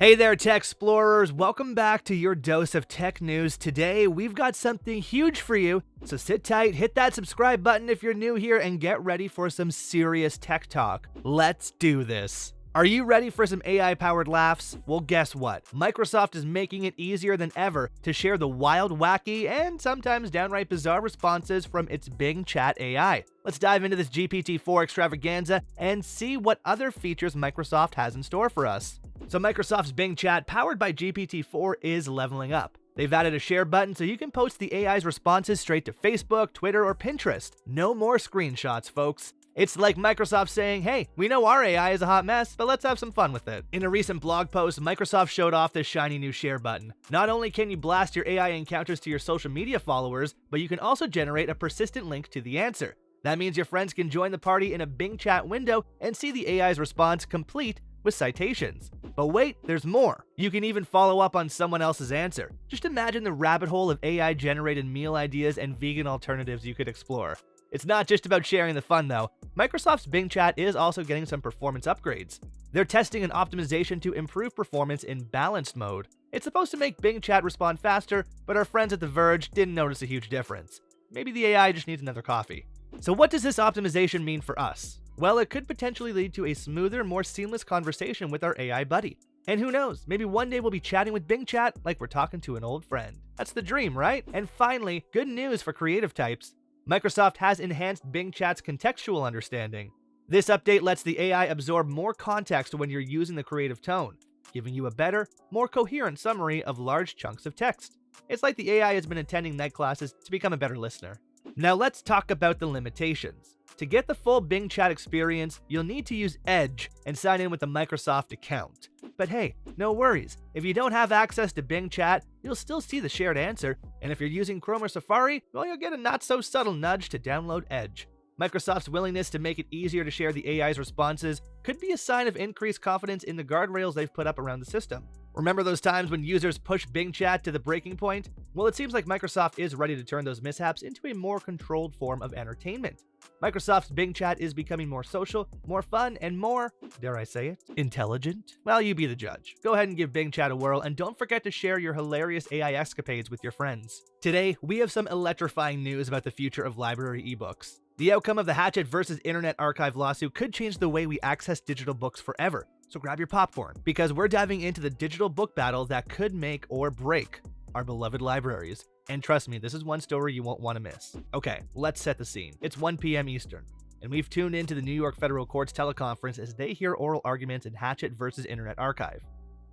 Hey there, tech explorers. Welcome back to your dose of tech news. Today, we've got something huge for you, so sit tight, hit that subscribe button if you're new here, and get ready for some serious tech talk. Let's do this. Are you ready for some AI-powered laughs? Well, guess what? Microsoft is making it easier than ever to share the wild, wacky, and sometimes downright bizarre responses from its Bing Chat AI. Let's dive into this GPT-4 extravaganza and see what other features Microsoft has in store for us. So Microsoft's Bing Chat, powered by GPT-4, is leveling up. They've added a share button so you can post the AI's responses straight to Facebook, Twitter, or Pinterest. No more screenshots, folks. It's like Microsoft saying, hey, we know our AI is a hot mess, but let's have some fun with it. In a recent blog post, Microsoft showed off this shiny new share button. Not only can you blast your AI encounters to your social media followers, but you can also generate a persistent link to the answer. That means your friends can join the party in a Bing Chat window and see the AI's response complete with citations. But wait, there's more. You can even follow up on someone else's answer. Just imagine the rabbit hole of AI-generated meal ideas and vegan alternatives you could explore. It's not just about sharing the fun, though. Microsoft's Bing Chat is also getting some performance upgrades. They're testing an optimization to improve performance in balanced mode. It's supposed to make Bing Chat respond faster, but our friends at The Verge didn't notice a huge difference. Maybe the AI just needs another coffee. So what does this optimization mean for us? Well, it could potentially lead to a smoother, more seamless conversation with our AI buddy. And who knows, maybe one day we'll be chatting with Bing Chat like we're talking to an old friend. That's the dream, right? And finally, good news for creative types. Microsoft has enhanced Bing Chat's contextual understanding. This update lets the AI absorb more context when you're using the creative tone, giving you a better, more coherent summary of large chunks of text. It's like the AI has been attending night classes to become a better listener. Now let's talk about the limitations. To get the full Bing Chat experience, you'll need to use Edge and sign in with a Microsoft account. But hey, no worries. If you don't have access to Bing Chat, you'll still see the shared answer, and if you're using Chrome or Safari, well, you'll get a not-so-subtle nudge to download Edge. Microsoft's willingness to make it easier to share the AI's responses could be a sign of increased confidence in the guardrails they've put up around the system. Remember those times when users pushed Bing Chat to the breaking point? Well, it seems like Microsoft is ready to turn those mishaps into a more controlled form of entertainment. Microsoft's Bing Chat is becoming more social, more fun, and more, dare I say it, intelligent? Well, you be the judge. Go ahead and give Bing Chat a whirl, and don't forget to share your hilarious AI escapades with your friends. Today, we have some electrifying news about the future of library ebooks. The outcome of the Hachette versus Internet Archive lawsuit could change the way we access digital books forever. So grab your popcorn, because we're diving into the digital book battle that could make or break our beloved libraries. And trust me, this is one story you won't want to miss. Okay, let's set the scene. It's 1 p.m. Eastern, and we've tuned into the New York Federal Court's teleconference as they hear oral arguments in Hachette versus Internet Archive.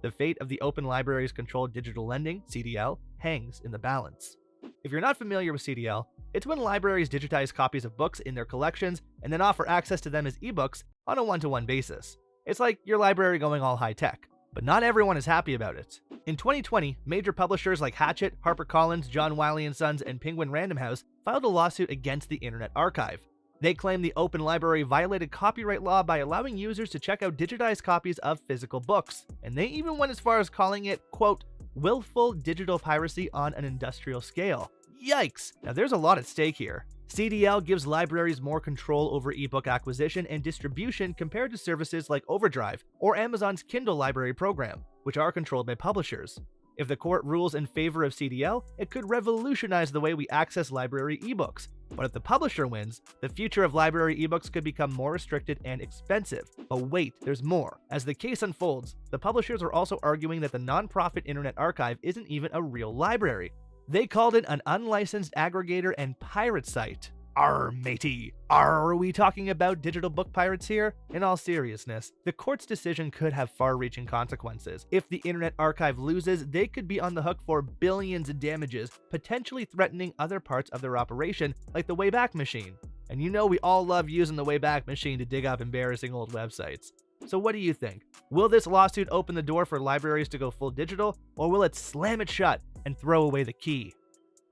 The fate of the Open Libraries Controlled Digital Lending, CDL, hangs in the balance. If you're not familiar with CDL, it's when libraries digitize copies of books in their collections and then offer access to them as ebooks on a one-to-one basis. It's like your library going all high-tech, but not everyone is happy about it. In 2020, major publishers like Hachette, HarperCollins, John Wiley & Sons, and Penguin Random House filed a lawsuit against the Internet Archive. They claim the Open Library violated copyright law by allowing users to check out digitized copies of physical books, and they even went as far as calling it, quote, willful digital piracy on an industrial scale. Yikes! Now there's a lot at stake here. CDL gives libraries more control over ebook acquisition and distribution compared to services like Overdrive or Amazon's Kindle library program, which are controlled by publishers. If the court rules in favor of CDL, it could revolutionize the way we access library ebooks. But if the publisher wins, the future of library ebooks could become more restricted and expensive. But wait, there's more. As the case unfolds, the publishers are also arguing that the nonprofit Internet Archive isn't even a real library. They called it an unlicensed aggregator and pirate site. Arr, matey. Are we talking about digital book pirates here? In all seriousness, the court's decision could have far-reaching consequences. If the Internet Archive loses, they could be on the hook for billions in damages, potentially threatening other parts of their operation, like the Wayback Machine. And you know we all love using the Wayback Machine to dig up embarrassing old websites. So what do you think? Will this lawsuit open the door for libraries to go full digital, or will it slam it shut and throw away the key?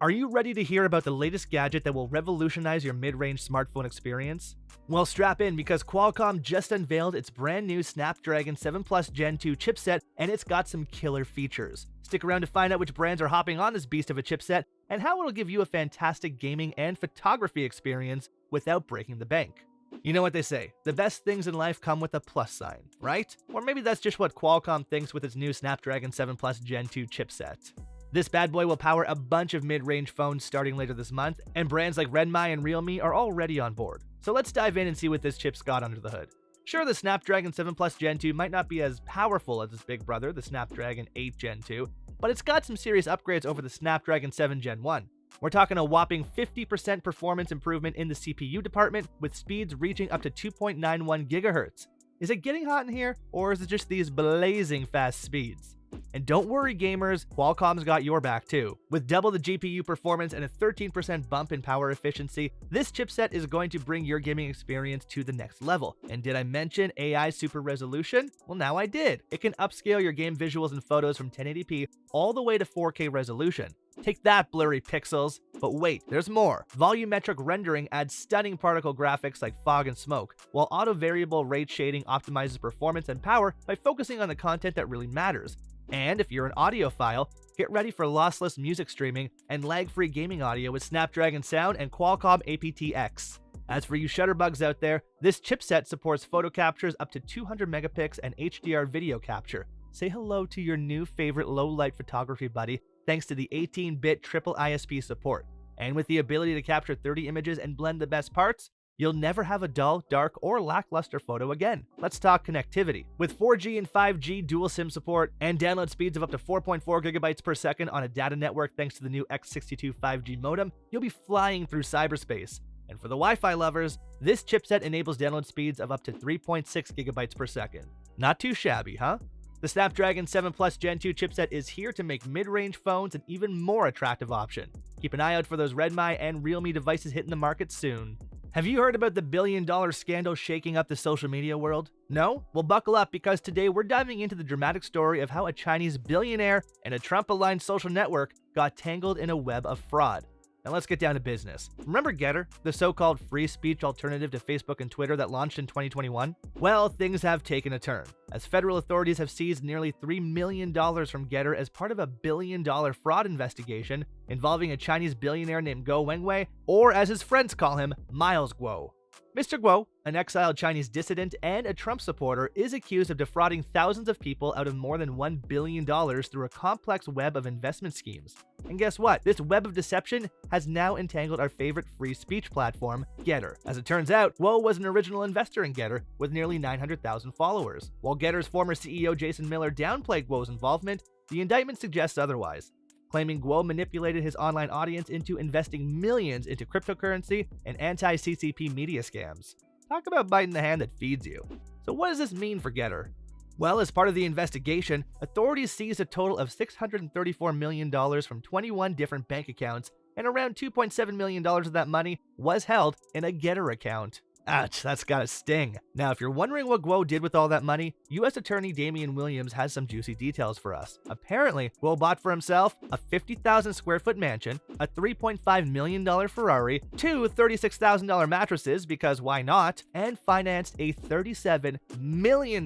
Are you ready to hear about the latest gadget that will revolutionize your mid-range smartphone experience? Well, strap in, because Qualcomm just unveiled its brand new Snapdragon 7 Plus Gen 2 chipset, and it's got some killer features. Stick around to find out which brands are hopping on this beast of a chipset and how it'll give you a fantastic gaming and photography experience without breaking the bank. You know what they say, the best things in life come with a plus sign, right? Or maybe that's just what Qualcomm thinks with its new Snapdragon 7 Plus Gen 2 chipset. This bad boy will power a bunch of mid-range phones starting later this month, and brands like Wengui and Realme are already on board. So let's dive in and see what this chip's got under the hood. Sure, the Snapdragon 7 Plus Gen 2 might not be as powerful as its big brother, the Snapdragon 8 Gen 2, but it's got some serious upgrades over the Snapdragon 7 Gen 1. We're talking a whopping 50% performance improvement in the CPU department, with speeds reaching up to 2.91 GHz. Is it getting hot in here, or is it just these blazing fast speeds? And don't worry gamers, Qualcomm's got your back too. With double the GPU performance and a 13% bump in power efficiency, this chipset is going to bring your gaming experience to the next level. And did I mention AI Super Resolution? Well, now I did. It can upscale your game visuals and photos from 1080p all the way to 4K resolution. Take that, blurry pixels. But wait, there's more. Volumetric rendering adds stunning particle graphics like fog and smoke, while auto-variable rate shading optimizes performance and power by focusing on the content that really matters. And if you're an audiophile, get ready for lossless music streaming and lag-free gaming audio with Snapdragon Sound and Qualcomm aptX. As for you shutterbugs out there, this chipset supports photo captures up to 200 megapixels and HDR video capture. Say hello to your new favorite low-light photography buddy thanks to the 18-bit triple ISP support. And with the ability to capture 30 images and blend the best parts, you'll never have a dull, dark, or lackluster photo again. Let's talk connectivity. With 4G and 5G dual SIM support and download speeds of up to 4.4 gigabytes per second on a data network thanks to the new X62 5G modem, you'll be flying through cyberspace. And for the Wi-Fi lovers, this chipset enables download speeds of up to 3.6 gigabytes per second. Not too shabby, huh? The Snapdragon 7 Plus Gen 2 chipset is here to make mid-range phones an even more attractive option. Keep an eye out for those Wengui and Realme devices hitting the market soon. Have you heard about the billion-dollar scandal shaking up the social media world? No? Well, buckle up because today we're diving into the dramatic story of how a Chinese billionaire and a Trump-aligned social network got tangled in a web of fraud. Now let's get down to business. Remember Gettr, the so-called free speech alternative to Facebook and Twitter that launched in 2021? Well, things have taken a turn, as federal authorities have seized nearly $3 million from Gettr as part of a billion-dollar fraud investigation involving a Chinese billionaire named Guo Wengui, or as his friends call him, Miles Guo. Mr. Guo, an exiled Chinese dissident and a Trump supporter, is accused of defrauding thousands of people out of more than $1 billion through a complex web of investment schemes. And guess what? This web of deception has now entangled our favorite free speech platform, Gettr. As it turns out, Guo was an original investor in Gettr with nearly 900,000 followers. While Gettr's former CEO Jason Miller downplayed Guo's involvement, the indictment suggests otherwise, claiming Guo manipulated his online audience into investing millions into cryptocurrency and anti-CCP media scams. Talk about biting the hand that feeds you. So what does this mean for Gettr? Well, as part of the investigation, authorities seized a total of $634 million from 21 different bank accounts, and around $2.7 million of that money was held in a Gettr account. Ouch, that's gotta sting. Now, if you're wondering what Guo did with all that money, U.S. Attorney Damian Williams has some juicy details for us. Apparently, Guo bought for himself a 50,000 square foot mansion, a $3.5 million Ferrari, two $36,000 mattresses, because why not, and financed a $37 million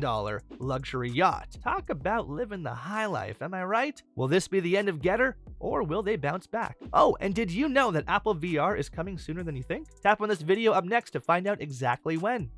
luxury yacht. Talk about living the high life, am I right? Will this be the end of Gettr, or will they bounce back? Oh, and did you know that Apple VR is coming sooner than you think? Tap on this video up next to find out exactly when.